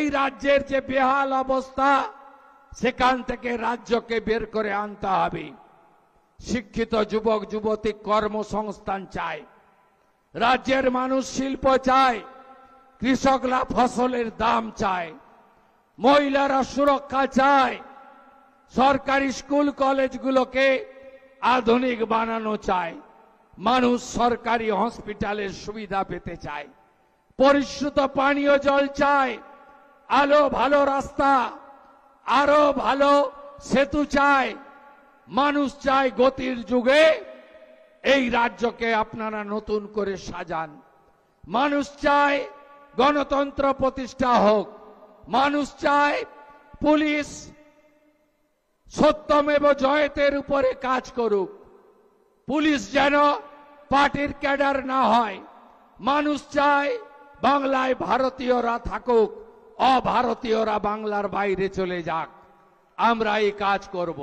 এই রাজ্যের যে বেহাল অবস্থা সেখান থেকে রাজ্যকে বের করে আনতে হবে। শিক্ষিত যুবক যুবতী কর্মসংস্থান চায়, রাজ্যের মানুষ শিল্প চায়, কৃষকরা ফসলের দাম চায়, মহিলারা সুরক্ষা চায়, সরকারি স্কুল কলেজগুলোকে আধুনিক বানানো চায়, মানুষ সরকারি হসপিটালের সুবিধা পেতে চায়, পরিশুদ্ধ পানীয় জল চায়, আলো ভালো রাস্তা, আরো ভালো সেতু চায়। মানুষ চায় গতির যুগে এই রাজ্যকে আপনারা নতুন করে সাজান। মানুষ চায় গণতন্ত্র প্রতিষ্ঠা হোক। মানুষ চায় পুলিশ সত্যমেব জয়তের উপরে কাজ করুক। পুলিশ যেন পার্টির ক্যাডার না হয়। মানুষ চায় বাংলায় ভারতীয়রা থাকুক, অভারতীয়রা বাংলার বাইরে চলে যাক। আমরা এই কাজ করব।